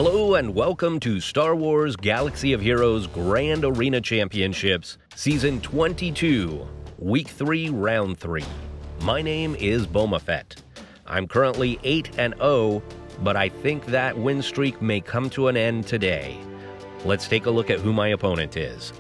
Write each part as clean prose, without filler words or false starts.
Hello and welcome to Star Wars Galaxy of Heroes Grand Arena Championships, Season 22, Week 3, Round 3. My name is Boma Fett. I'm currently 8-0, but I think that win streak may come to an end today. Let's take a look at who my opponent is.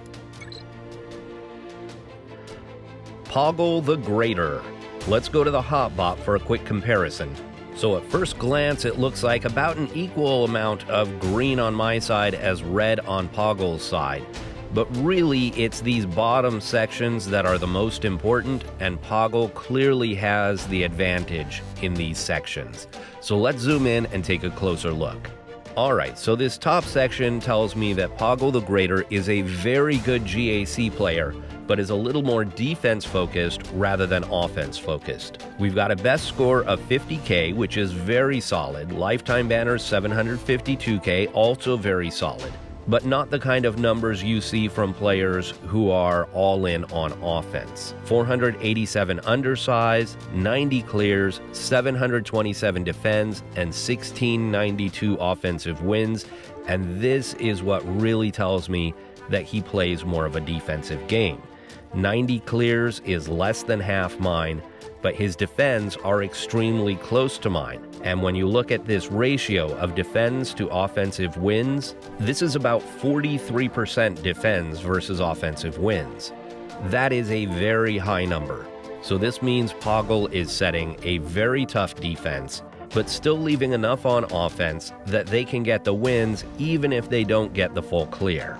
Poggle the Greater. Let's go to the hotbot for a quick comparison. So at first glance, it looks like about an equal amount of green on my side as red on Poggle's side. But really, it's these bottom sections that are the most important, and Poggle clearly has the advantage in these sections. So let's zoom in and take a closer look. Alright, so this top section tells me that Poggle the Greater is a very good GAC player, but is a little more defense-focused rather than offense-focused. We've got a best score of 50k, which is very solid. Lifetime banners 752k, also very solid. But not the kind of numbers you see from players who are all in on offense. 487 undersize, 90 clears, 727 defends, and 1692 offensive wins. And this is what really tells me that he plays more of a defensive game. 90 clears is less than half mine, but his defends are extremely close to mine. And when you look at this ratio of defends to offensive wins, this is about 43% defends versus offensive wins. That is a very high number. So this means Poggle is setting a very tough defense, but still leaving enough on offense that they can get the wins even if they don't get the full clear.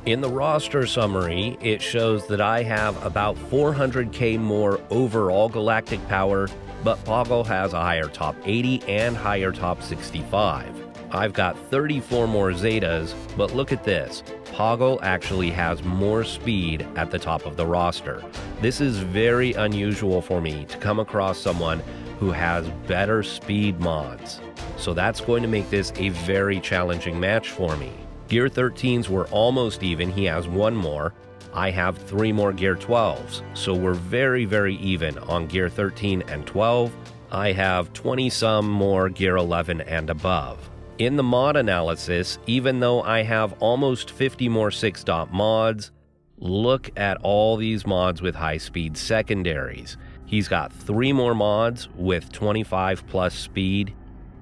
In the roster summary, it shows that I have about 400k more overall galactic power, but Poggle has a higher top 80 and higher top 65. I've got 34 more Zetas, but look at this. Poggle actually has more speed at the top of the roster. This is very unusual for me to come across someone who has better speed mods. So that's going to make this a very challenging match for me. Gear 13s were almost even, he has one more. I have 3 more Gear 12s, so we're very, very even on Gear 13 and 12. I have 20-some more Gear 11 and above. In the mod analysis, even though I have almost 50 more 6-dot mods, look at all these mods with high-speed secondaries. He's got 3 more mods with 25 plus speed.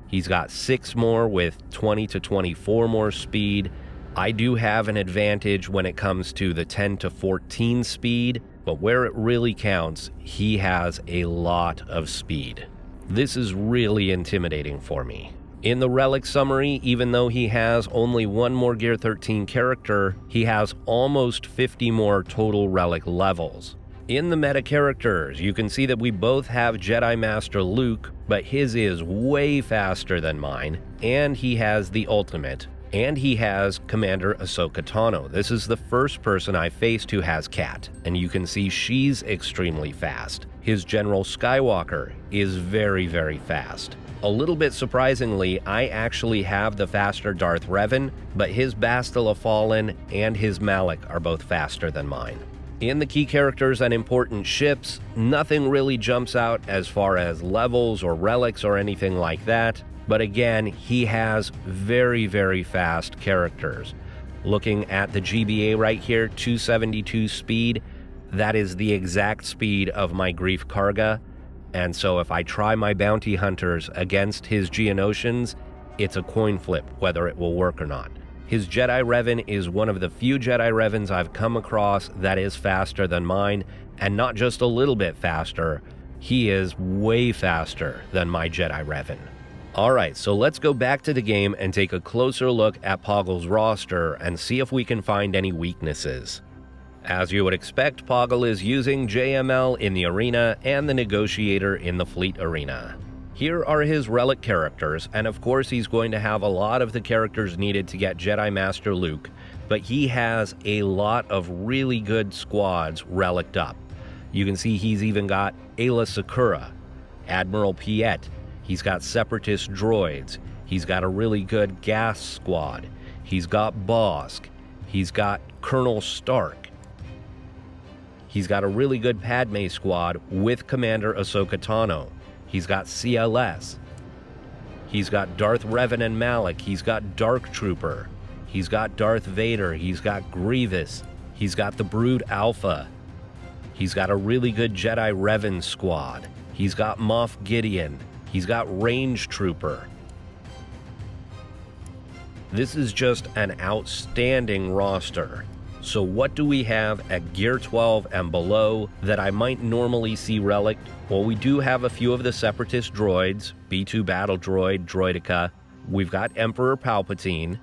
He's got 6 more with 20 to 24 more speed. I do have an advantage when it comes to the 10 to 14 speed, but where it really counts, he has a lot of speed. This is really intimidating for me. In the Relic summary, even though he has only 1 more Gear 13 character, he has almost 50 more total Relic levels. In the meta characters, you can see that we both have Jedi Master Luke, but his is way faster than mine, and he has the ultimate, and he has Commander Ahsoka Tano. This is the first person I faced who has Cat, and you can see she's extremely fast. His General Skywalker is very, very fast. A little bit surprisingly, I actually have the faster Darth Revan, but his Bastila Fallen and his Malak are both faster than mine. In the key characters and important ships, nothing really jumps out as far as levels or relics or anything like that, but again, he has very, very fast characters. Looking at the GBA right here, 272 speed, that is the exact speed of my Grief Karga, and so if I try my bounty hunters against his Geonosians, it's a coin flip whether it will work or not. His Jedi Revan is one of the few Jedi Revans I've come across that is faster than mine, and not just a little bit faster, he is way faster than my Jedi Revan. Alright, so let's go back to the game and take a closer look at Poggle's roster and see if we can find any weaknesses. As you would expect, Poggle is using JML in the arena and the Negotiator in the Fleet arena. Here are his Relic characters, and of course he's going to have a lot of the characters needed to get Jedi Master Luke, but he has a lot of really good squads reliced up. You can see he's even got Ayla Secura, Admiral Piet, he's got Separatist droids, he's got a really good gas squad, he's got Bosk, he's got Colonel Stark, he's got a really good Padme squad with Commander Ahsoka Tano. He's got CLS. He's got Darth Revan and Malak. He's got Dark Trooper. He's got Darth Vader. He's got Grievous. He's got the Brood Alpha. He's got a really good Jedi Revan squad. He's got Moff Gideon. He's got Range Trooper. This is just an outstanding roster. So what do we have at Gear 12 and below that I might normally see Relic? Well, we do have a few of the Separatist droids, B2 Battle Droid, Droideka. We've got Emperor Palpatine.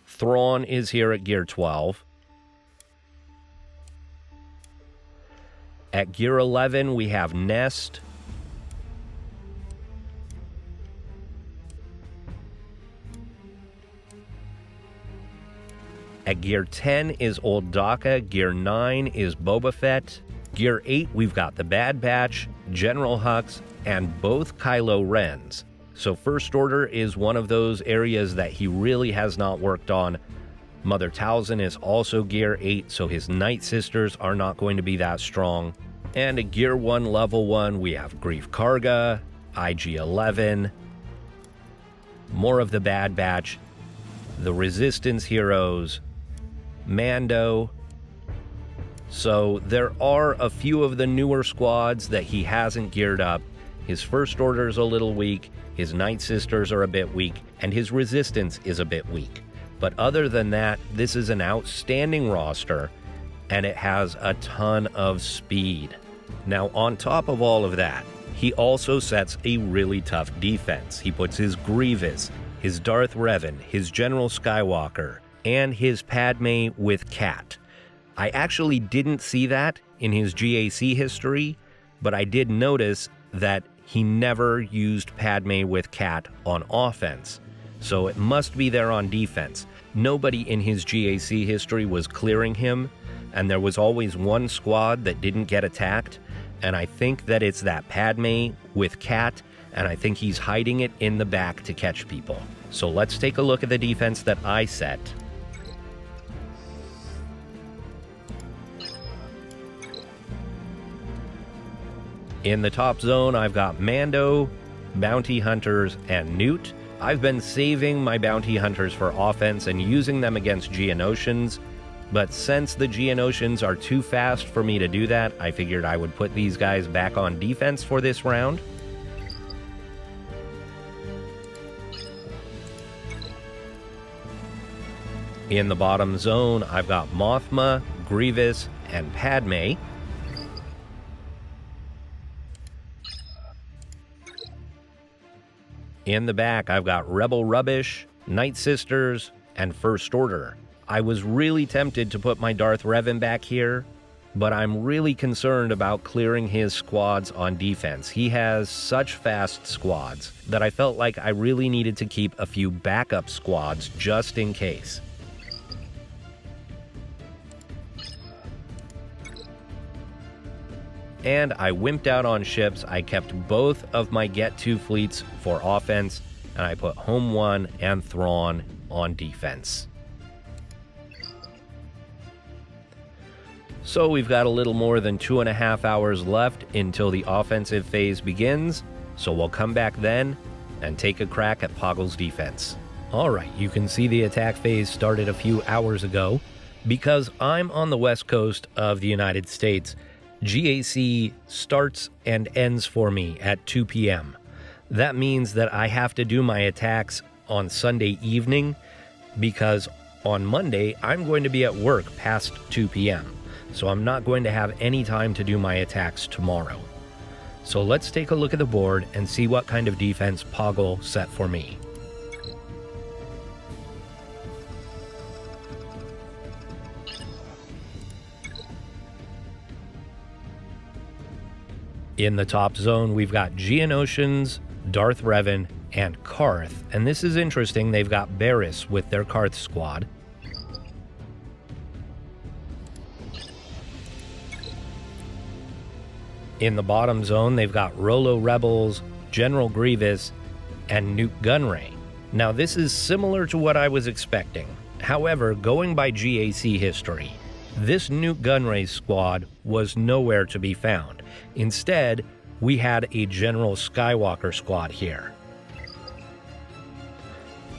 Thrawn is here at Gear 12. At Gear 11, we have Nest. At Gear 10 is Old Daka. Gear 9 is Boba Fett. Gear 8, we've got the Bad Batch, General Hux, and both Kylo Rens. So First Order is one of those areas that he really has not worked on. Mother Talzin is also Gear 8, so his Night Sisters are not going to be that strong. And at Gear 1, Level 1, we have Greef Karga, IG-11, more of the Bad Batch, the Resistance heroes, Mando. So there are a few of the newer squads that he hasn't geared up. His First Order's a little weak, his Night Sisters are a bit weak, and his Resistance is a bit weak. But other than that, this is an outstanding roster, and it has a ton of speed. Now, on top of all of that, he also sets a really tough defense. He puts his Grievous, his Darth Revan, his General Skywalker, and his Padme with Cat. I actually didn't see that in his GAC history, but I did notice that he never used Padme with Cat on offense, so it must be there on defense. Nobody in his GAC history was clearing him, and there was always one squad that didn't get attacked, and I think that it's that Padme with Cat, and I think he's hiding it in the back to catch people. So let's take a look at the defense that I set. In the top zone, I've got Mando, Bounty Hunters, and Newt. I've been saving my Bounty Hunters for offense and using them against Geonosians, but since the Geonosians are too fast for me to do that, I figured I would put these guys back on defense for this round. In the bottom zone, I've got Mothma, Grievous, and Padme. In the back, I've got Rebel Rubbish, Night Sisters, and First Order. I was really tempted to put my Darth Revan back here, but I'm really concerned about clearing his squads on defense. He has such fast squads that I felt like I really needed to keep a few backup squads just in case. And I wimped out on ships. I kept both of my Get-To fleets for offense, and I put Home 1 and Thrawn on defense. So we've got a little more than 2.5 hours left until the offensive phase begins, so we'll come back then and take a crack at Poggle's defense. Alright, you can see the attack phase started a few hours ago. Because I'm on the west coast of the United States, GAC starts and ends for me at 2 p.m. That means that I have to do my attacks on Sunday evening because on Monday I'm going to be at work past 2 p.m. So I'm not going to have any time to do my attacks tomorrow. So let's take a look at the board and see what kind of defense Poggle set for me. In the top zone, we've got Geonosians, Darth Revan, and Karth. And this is interesting, they've got Barriss with their Karth squad. In the bottom zone, they've got Rolo Rebels, General Grievous, and Nute Gunray. Now, this is similar to what I was expecting. However, going by GAC history, this Nute Gunray squad was nowhere to be found. Instead, we had a General Skywalker squad here.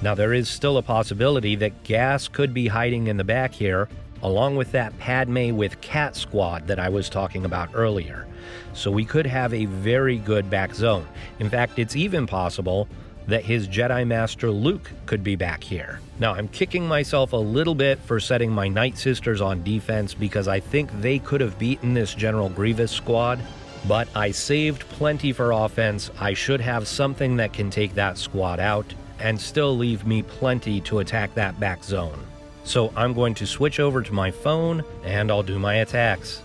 Now, there is still a possibility that Gas could be hiding in the back here, along with that Padme with Cat squad that I was talking about earlier. So we could have a very good back zone. In fact, it's even possible that his Jedi Master Luke could be back here. Now, I'm kicking myself a little bit for setting my Night Sisters on defense because I think they could have beaten this General Grievous squad, but I saved plenty for offense. I should have something that can take that squad out and still leave me plenty to attack that back zone. So I'm going to switch over to my phone and I'll do my attacks.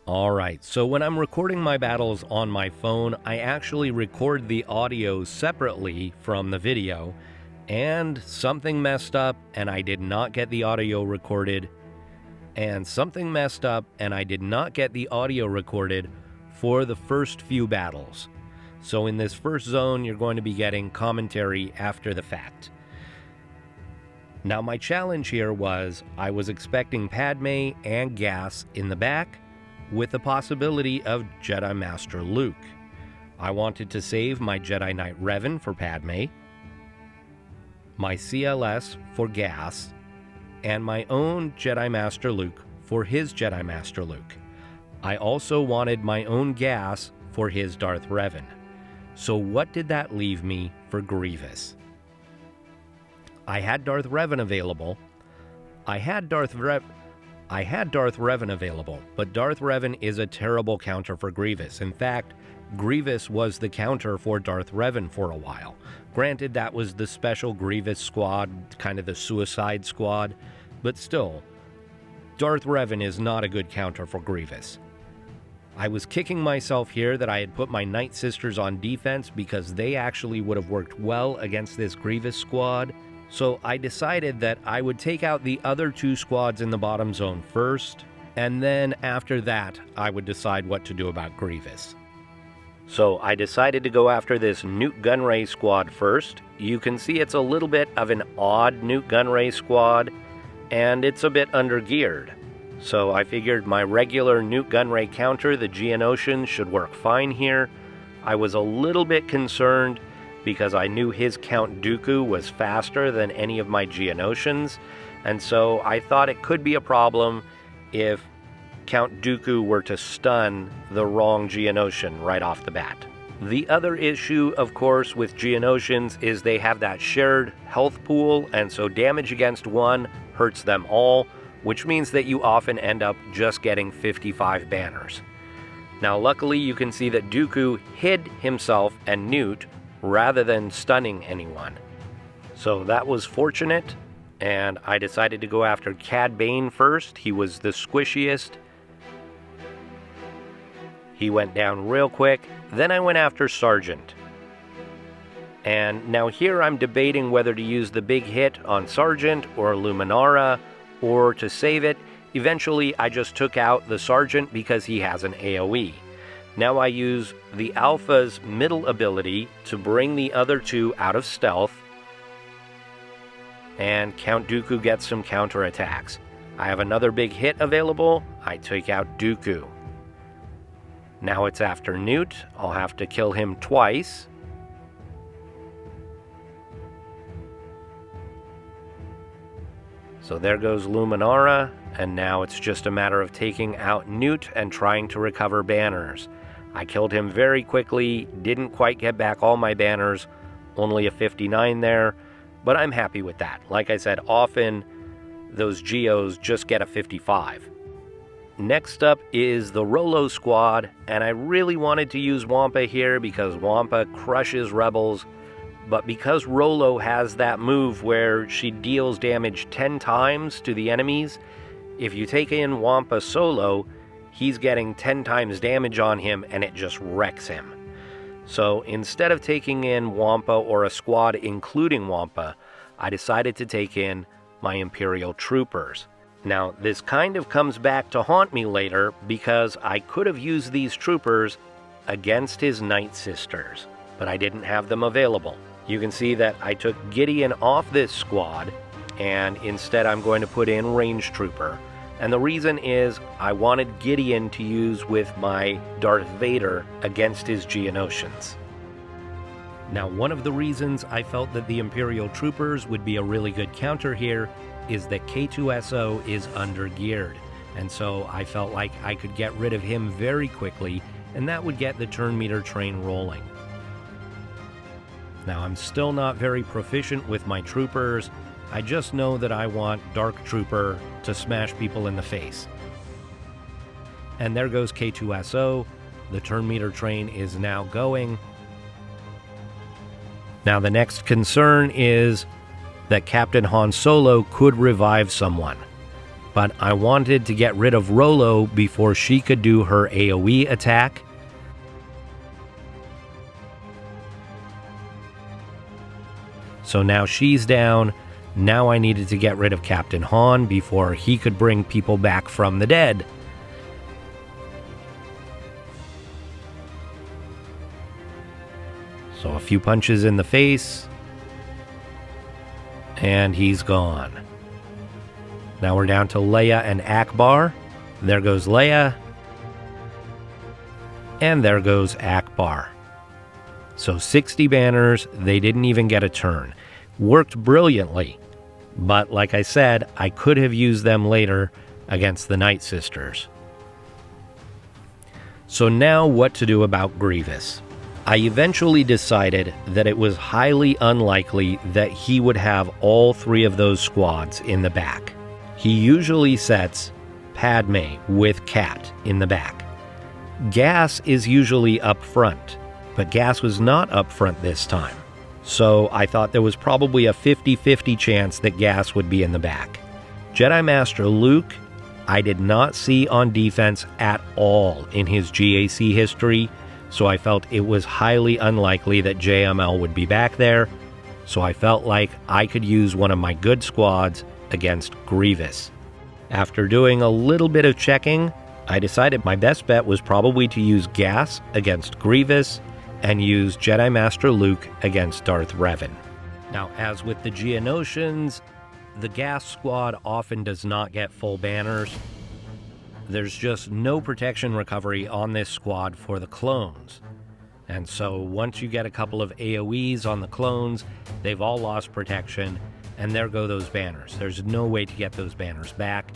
Alright, so when I'm recording my battles on my phone, I actually record the audio separately from the video, and something messed up and I did not get the audio recorded, and something messed up and I did not get the audio recorded for the first few battles. So in this first zone, you're going to be getting commentary after the fact. Now my challenge here was, I was expecting Padme and Gas in the back, with the possibility of Jedi Master Luke. I wanted to save my Jedi Knight Revan for Padme, my CLS for Gas, and my own Jedi Master Luke for his Jedi Master Luke. I also wanted my own Gas for his Darth Revan. So what did that leave me for Grievous? I had Darth Revan available. I had Darth Revan available, but Darth Revan is a terrible counter for Grievous. In fact, Grievous was the counter for Darth Revan for a while. Granted, that was the special Grievous squad, kind of the Suicide Squad, but still, Darth Revan is not a good counter for Grievous. I was kicking myself here that I had put my Night Sisters on defense because they actually would have worked well against this Grievous squad. So I decided that I would take out the other two squads in the bottom zone first, and then after that, I would decide what to do about Grievous. So I decided to go after this Nute Gunray squad first. You can see it's a little bit of an odd Nute Gunray squad, and it's a bit undergeared. So I figured my regular Nute Gunray counter, the Geonosians, should work fine here. I was a little bit concerned because I knew his Count Dooku was faster than any of my Geonosians, and so I thought it could be a problem if Count Dooku were to stun the wrong Geonosian right off the bat. The other issue, of course, with Geonosians is they have that shared health pool, and so damage against one hurts them all, which means that you often end up just getting 55 banners. Now luckily you can see that Dooku hid himself and Nute rather than stunning anyone. So that was fortunate, and I decided to go after Cad Bane first. He was the squishiest. He went down real quick. Then I went after Sergeant. And now here I'm debating whether to use the big hit on Sergeant or Luminara, or to save it. Eventually I just took out the Sergeant because he has an AoE. Now I use the Alpha's middle ability to bring the other two out of stealth, and Count Dooku gets some counterattacks. I have another big hit available. I take out Dooku. Now it's after Nute. I'll have to kill him twice. So there goes Luminara, and now it's just a matter of taking out Nute and trying to recover banners. I killed him very quickly, didn't quite get back all my banners, only a 59 there, but I'm happy with that. Like I said, often those Geos just get a 55. Next up is the Rolo Squad, and I really wanted to use Wampa here because Wampa crushes rebels, but because Rolo has that move where she deals damage 10 times to the enemies, if you take in Wampa solo, he's getting 10 times damage on him and it just wrecks him. So instead of taking in Wampa or a squad including Wampa, I decided to take in my Imperial troopers. Now this kind of comes back to haunt me later because I could have used these troopers against his Night Sisters, but I didn't have them available. You can see that I took Gideon off this squad, and instead I'm going to put in Range Trooper. And the reason is I wanted Gideon to use with my Darth Vader against his Geonosians. Now, one of the reasons I felt that the Imperial Troopers would be a really good counter here is that K2SO is undergeared, and so I felt like I could get rid of him very quickly, and that would get the turn meter train rolling. Now, I'm still not very proficient with my troopers. I just know that I want Dark Trooper to smash people in the face. And there goes K2SO. The turn meter train is now going. Now, the next concern is that Captain Han Solo could revive someone. But I wanted to get rid of Rolo before she could do her AoE attack. So now she's down. Now I needed to get rid of Captain Han before he could bring people back from the dead. So a few punches in the face, and he's gone. Now we're down to Leia and Akbar. There goes Leia, and there goes Akbar. So 60 banners, they didn't even get a turn. Worked brilliantly, but like I said, I could have used them later against the Night Sisters. So now what to do about Grievous? I eventually decided that it was highly unlikely that he would have all three of those squads in the back. He usually sets Padme with Cat in the back. Gas is usually up front, but Gas was not up front this time. So I thought there was probably a 50-50 chance that Gas would be in the back. Jedi Master Luke, I did not see on defense at all in his GAC history, so I felt it was highly unlikely that JML would be back there, so I felt like I could use one of my good squads against Grievous. After doing a little bit of checking, I decided my best bet was probably to use Gas against Grievous and use Jedi Master Luke against Darth Revan. Now, as with the Geonosians, the Gas squad often does not get full banners. There's just no protection recovery on this squad for the clones. And so once you get a couple of AoEs on the clones, they've all lost protection, and there go those banners. There's no way to get those banners back.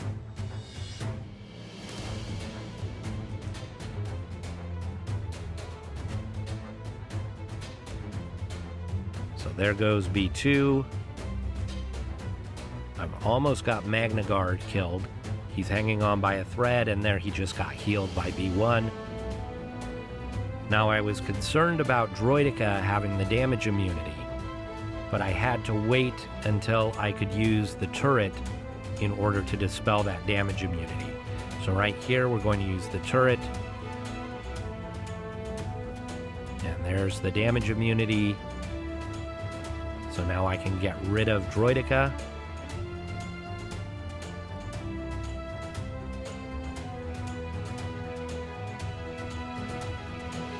So there goes B2. I've almost got Magna Guard killed. He's hanging on by a thread, and there he just got healed by B1. Now I was concerned about Droideka having the damage immunity, but I had to wait until I could use the turret in order to dispel that damage immunity. So right here we're going to use the turret. And there's the damage immunity. So now I can get rid of Droideka.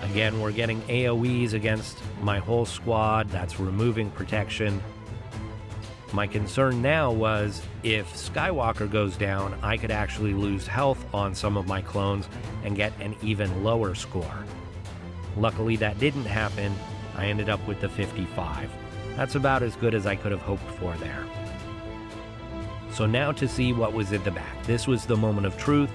Again, we're getting AoEs against my whole squad. That's removing protection. My concern now was if Skywalker goes down, I could actually lose health on some of my clones and get an even lower score. Luckily, that didn't happen. I ended up with the 55. That's about as good as I could have hoped for there. So now to see what was in the back. This was the moment of truth.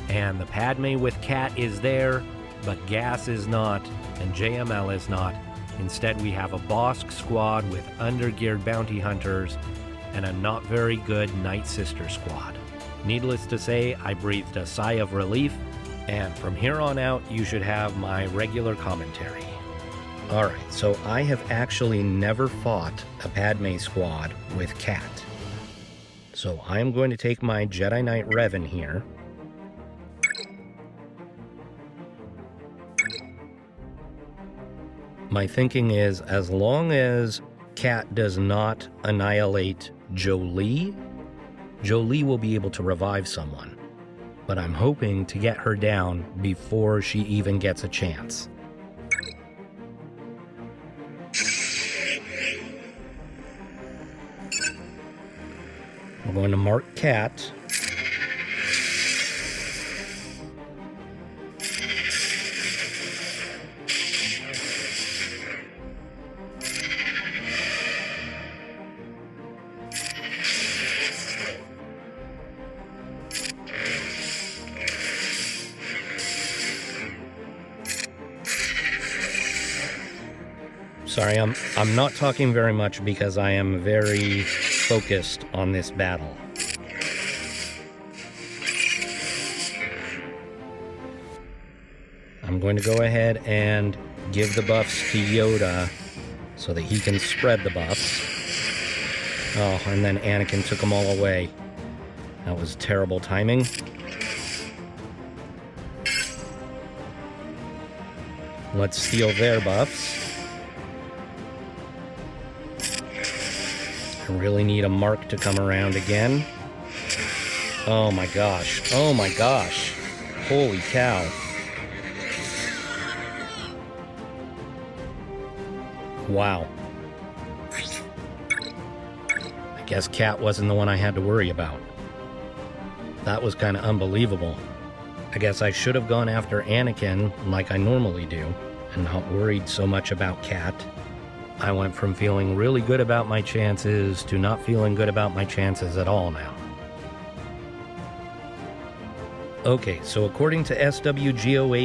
And the Padme with Cat is there, but Gas is not, and JML is not. Instead, we have a Bosk squad with undergeared bounty hunters and a not very good Night Sister squad. Needless to say, I breathed a sigh of relief, and from here on out, you should have my regular commentary. Alright, so I have actually never fought a Padme squad with Cat. So I'm going to take my Jedi Knight Revan here. My thinking is, as long as Cat does not annihilate Jolee, Jolee will be able to revive someone. But I'm hoping to get her down before she even gets a chance. I'm going to mark Cat. Sorry, I'm not talking very much because I am very focused on this battle. I'm going to go ahead and give the buffs to Yoda so that he can spread the buffs. Oh, and then Anakin took them all away. That was terrible timing. Let's steal their buffs. I really need a mark to come around again. Oh my gosh. Oh my gosh. Holy cow. Wow. I guess Cat wasn't the one I had to worry about. That was kind of unbelievable. I guess I should have gone after Anakin like I normally do and not worried so much about Cat. I went from feeling really good about my chances to not feeling good about my chances at all now. Okay, so according to SWGOH.GG,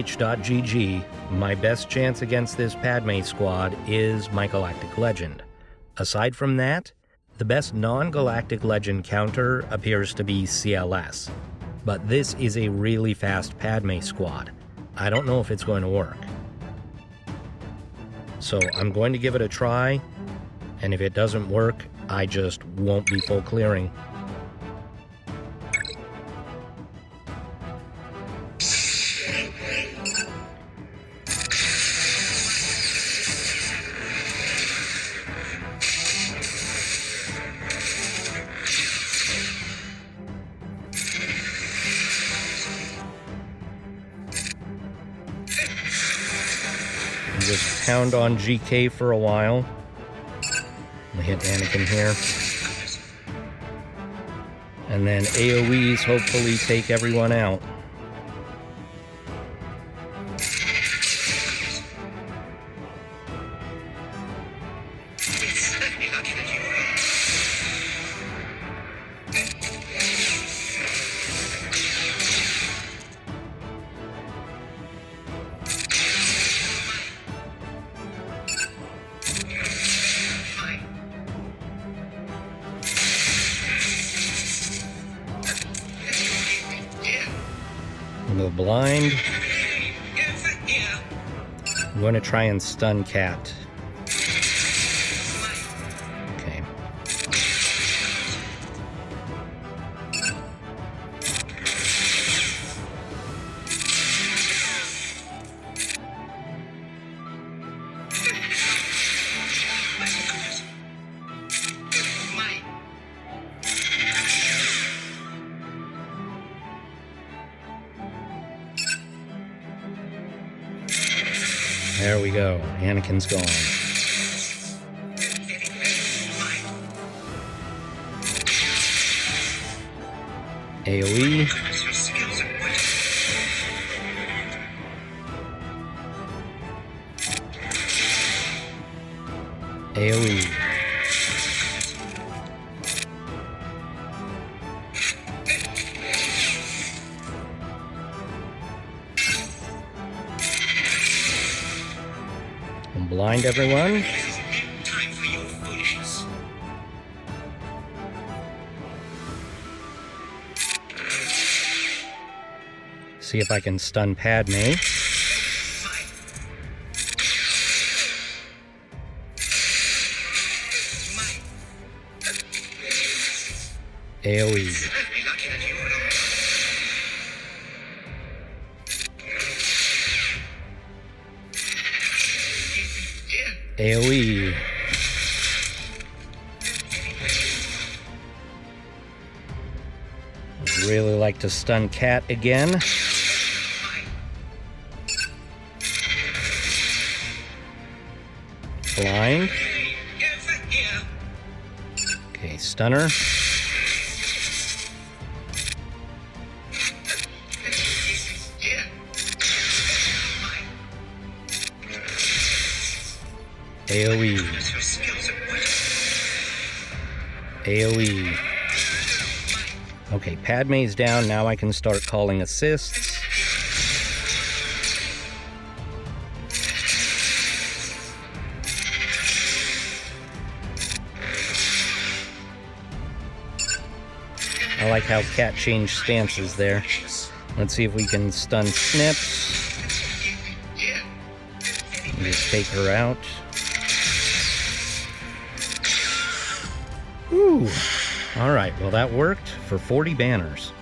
my best chance against this Padme squad is my Galactic Legend. Aside from that, the best non-Galactic Legend counter appears to be CLS. But this is a really fast Padme squad. I don't know if it's going to work. So I'm going to give it a try, and if it doesn't work, I just won't be full clearing. Just pound on GK for a while. We hit Anakin here. And then AoEs hopefully take everyone out. Go blind. I'm going to try and stun Cat. Okay. There we go. Anakin's gone. AoE. AoE. Blind everyone. See if I can stun Padme. AoE. AoE. I'd really like to stun Cat again. Blind. Okay, stunner. AoE. AoE. Okay, Padme's down. Now I can start calling assists. I like how Cat changed stances there. Let's see if we can stun Snips. Just take her out. Ooh. Alright, well that worked for 40 banners.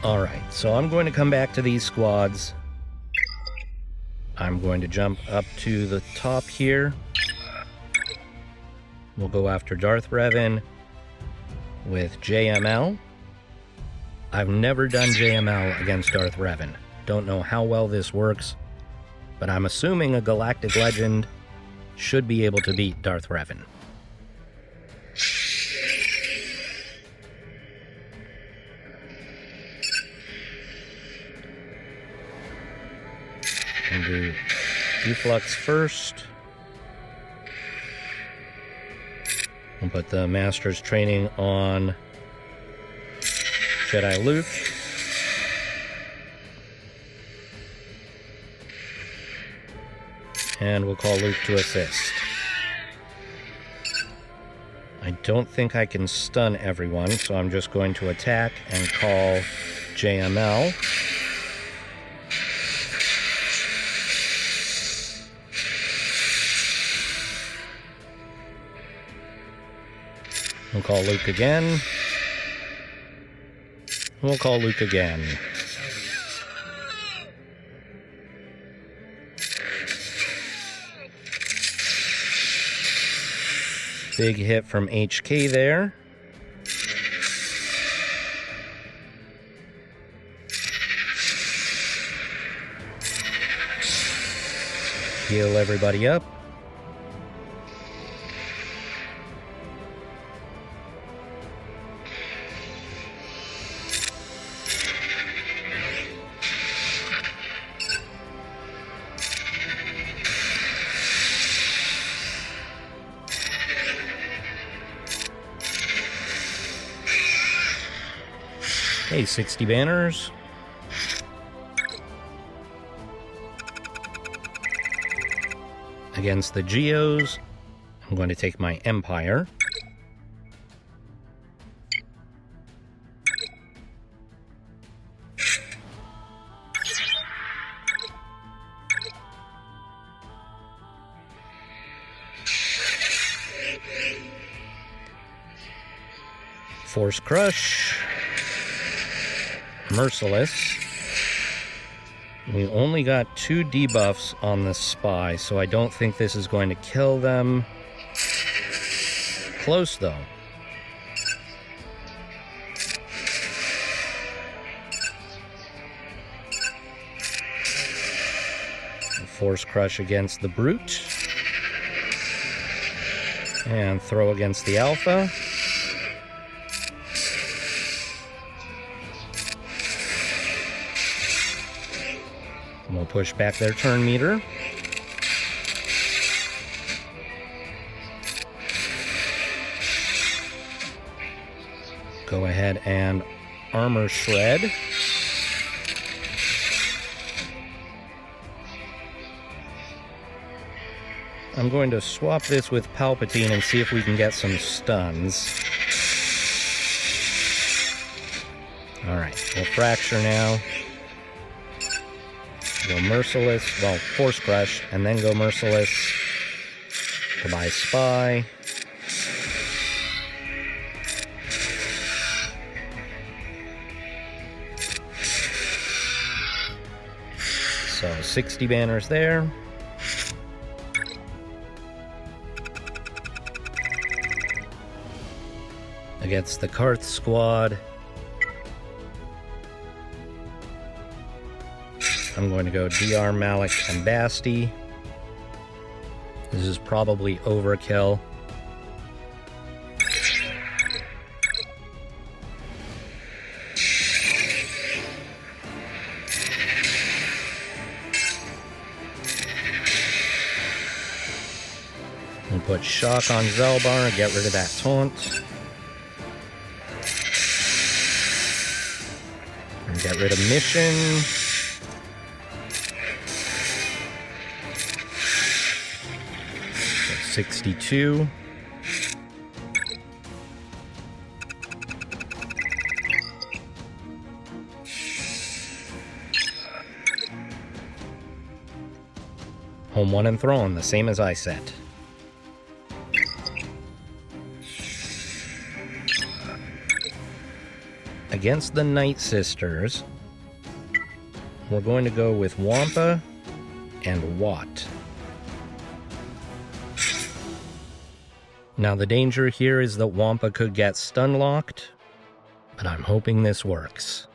Alright, so I'm going to come back to these squads. I'm going to jump up to the top here. We'll go after Darth Revan with JML. I've never done JML against Darth Revan. Don't know how well this works, but I'm assuming a Galactic Legend should be able to beat Darth Revan. And do Deflux first. We'll put the Master's Training on Jedi Luke. And we'll call Luke to assist. I don't think I can stun everyone, so I'm just going to attack and call JML. We'll call Luke again. We'll call Luke again. Big hit from HK there. Heal everybody up. Okay, 60 banners. Against the Geos, I'm going to take my Empire. Force Crush. Merciless. We only got 2 debuffs on the Spy, so I don't think this is going to kill them. Close, though. Force Crush against the Brute. And throw against the Alpha. We'll push back their turn meter. Go ahead and Armor Shred. I'm going to swap this with Palpatine and see if we can get some stuns. Alright, we'll Fracture now. Go Merciless, well, Force Crush, and then go Merciless. Goodbye, Spy. So, 60 banners there. Against the Karth squad, I'm going to go DR, Malik, and Basti. This is probably overkill. Put shock on Zelbar, get rid of that taunt. And get rid of mission. 62. Home 1 and Throne, the same as I set. Against the Night Sisters, we're going to go with Wampa and Watt. Now the danger here is that Wampa could get stun locked, but I'm hoping this works.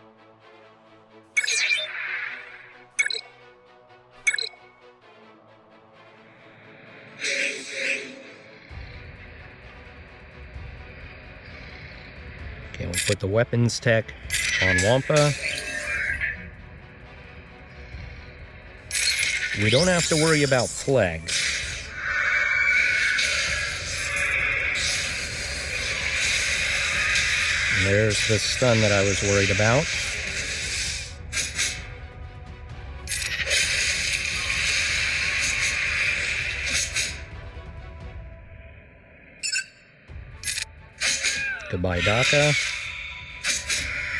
Okay, we'll put the weapons tech on Wampa. We don't have to worry about Plague. There's the stun that I was worried about. Goodbye, Daka.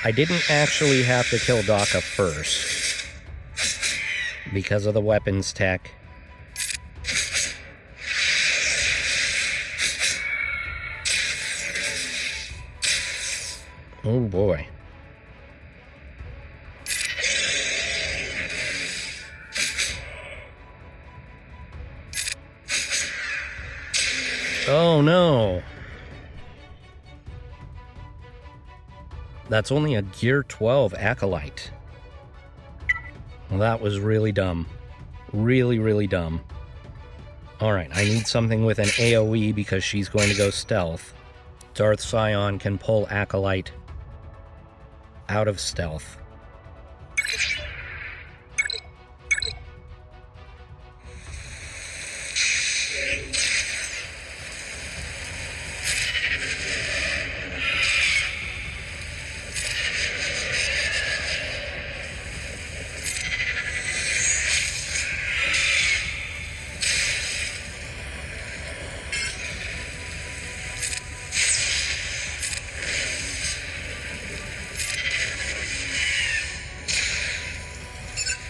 I didn't actually have to kill Daka first because of the weapons tech. Oh boy. Oh no. That's only a Gear 12 Acolyte. Well, that was really dumb. Really, really dumb. Alright, I need something with an AoE because she's going to go stealth. Darth Scion can pull Acolyte out of stealth.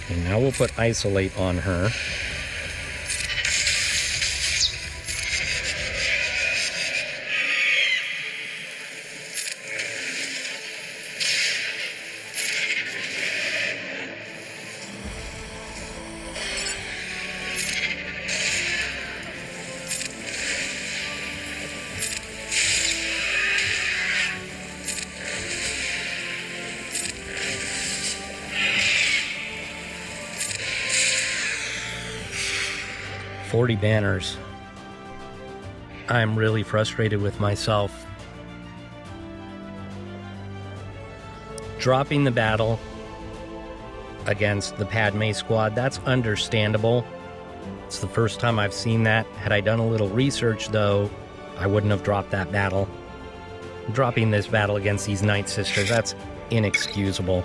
And now we'll put Isolate on her. $40 banners. I'm really frustrated with myself. Dropping the battle against the Padme squad, that's understandable. It's the first time I've seen that. Had I done a little research, though, I wouldn't have dropped that battle. Dropping this battle against these Night Sisters, that's inexcusable.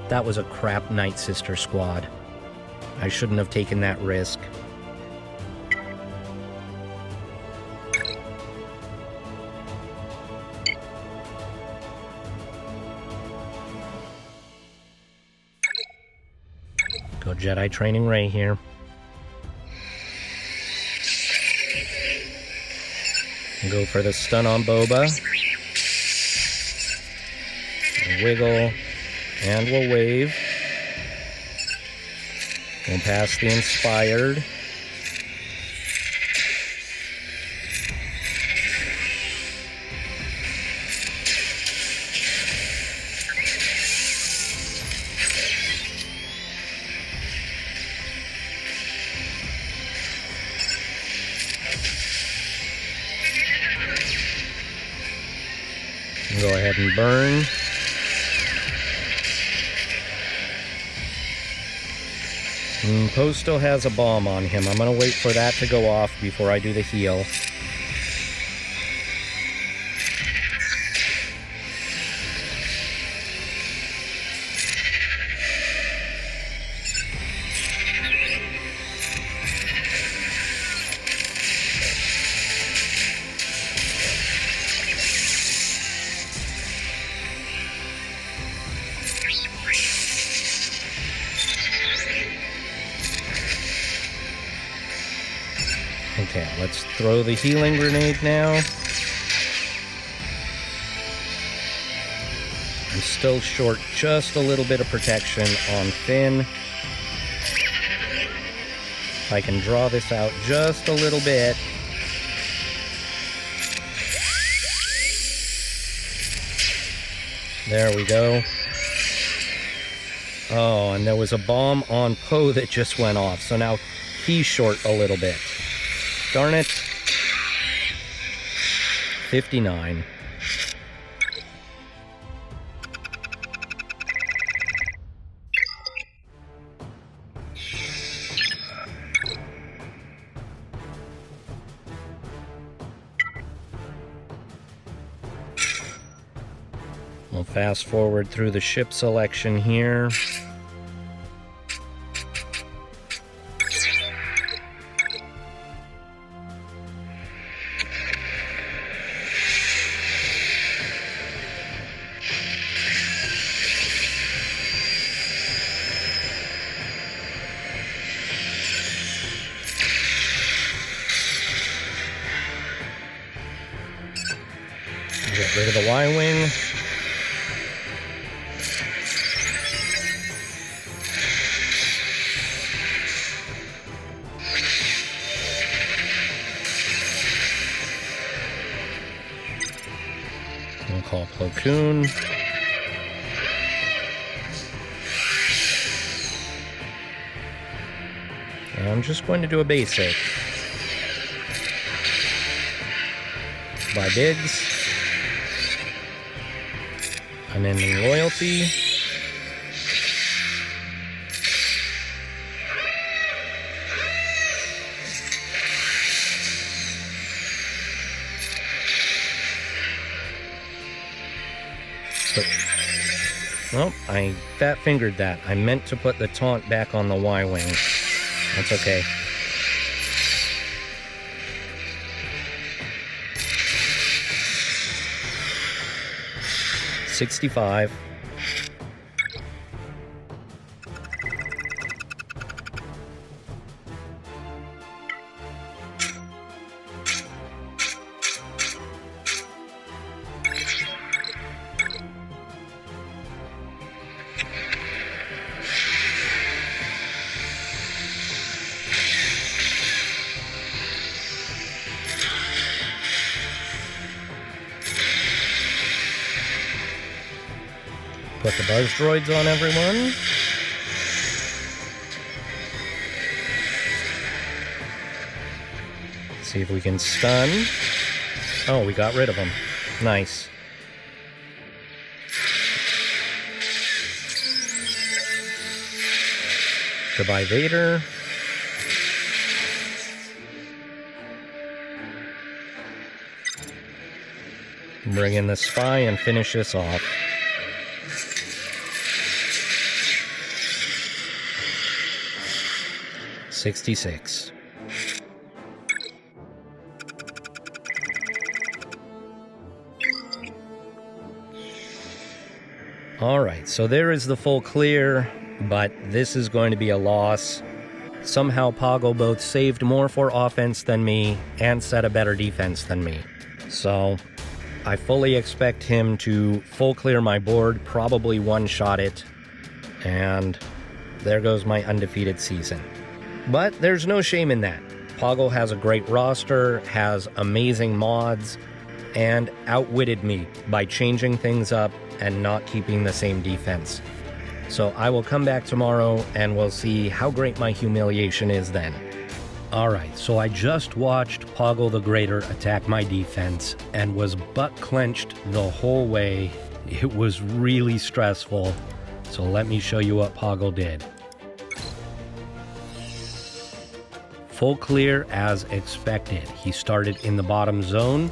That was a crap Night Sister squad. I shouldn't have taken that risk. Go Jedi Training Ray here. Go for the stun on Boba. Wiggle. And we'll wave. We'll pass the Inspired. Go ahead and burn. Poe still has a bomb on him. I'm going to wait for that to go off before I do the heal. Okay, let's throw the healing grenade now. I'm still short just a little bit of protection on Finn. If I can draw this out just a little bit. There we go. Oh, and there was a bomb on Poe that just went off, so now he's short a little bit. Darn it. 59. We'll fast forward through the ship selection here. Get rid of the Y-Wing. We'll call Plo Koon. And I'm just going to do a basic. By Biggs. Unending Loyalty. Well, I fat-fingered that. I meant to put the taunt back on the Y-Wing. That's okay. $65. Put the buzz droids on everyone. See if we can stun. Oh, we got rid of them. Nice. Goodbye, Vader. Bring in the spy and finish this off. $66. Alright, so there is the full clear, but this is going to be a loss. Somehow Poggle both saved more for offense than me and set a better defense than me. So I fully expect him to full clear my board, probably one-shot it, and there goes my undefeated season. But there's no shame in that. Poggle has a great roster, has amazing mods, and outwitted me by changing things up and not keeping the same defense. So I will come back tomorrow and we'll see how great my humiliation is then. Alright, so I just watched Poggle the Greater attack my defense and was butt-clenched the whole way. It was really stressful. So let me show you what Poggle did. full clear as expected. He started in the bottom zone,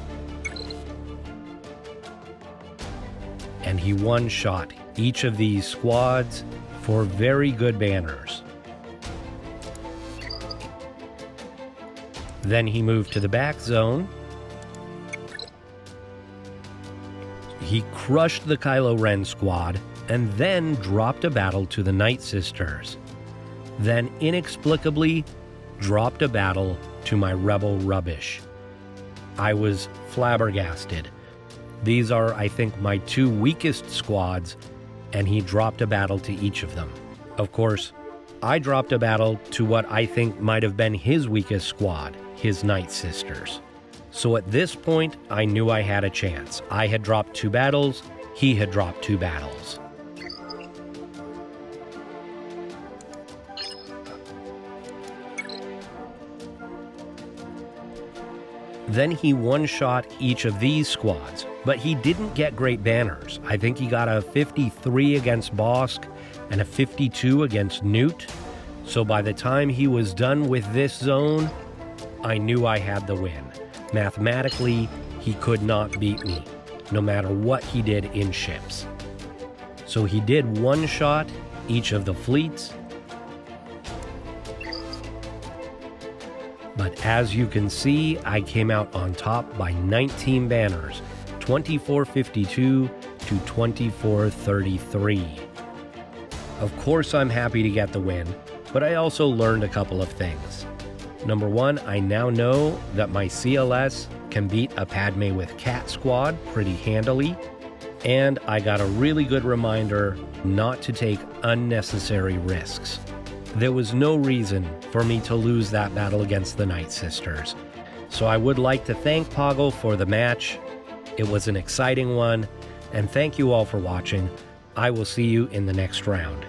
and he one-shot each of these squads for very good banners. Then he moved to the back zone. He crushed the Kylo Ren squad and then dropped a battle to the Night Sisters. Then inexplicably dropped a battle to my Rebel Rubbish. I was flabbergasted. These are, I think, my two weakest squads, and he dropped a battle to each of them. Of course, I dropped a battle to what I think might have been his weakest squad, his Night Sisters. So at this point, I knew I had a chance. I had dropped 2 battles, he had dropped 2 battles. Then he one-shot each of these squads, but he didn't get great banners. I think he got a 53 against Bosk and a 52 against Newt. So by the time he was done with this zone, I knew I had the win. Mathematically, he could not beat me, no matter what he did in ships. So he did one-shot each of the fleets. But as you can see, I came out on top by 19 banners, 2452 to 2433. Of course, I'm happy to get the win, but I also learned a couple of things. Number 1, I now know that my CLS can beat a Padme with Cat squad pretty handily, and I got a really good reminder not to take unnecessary risks. There was no reason for me to lose that battle against the Night Sisters. So I would like to thank Poggle for the match. It was an exciting one, and thank you all for watching. I will see you in the next round.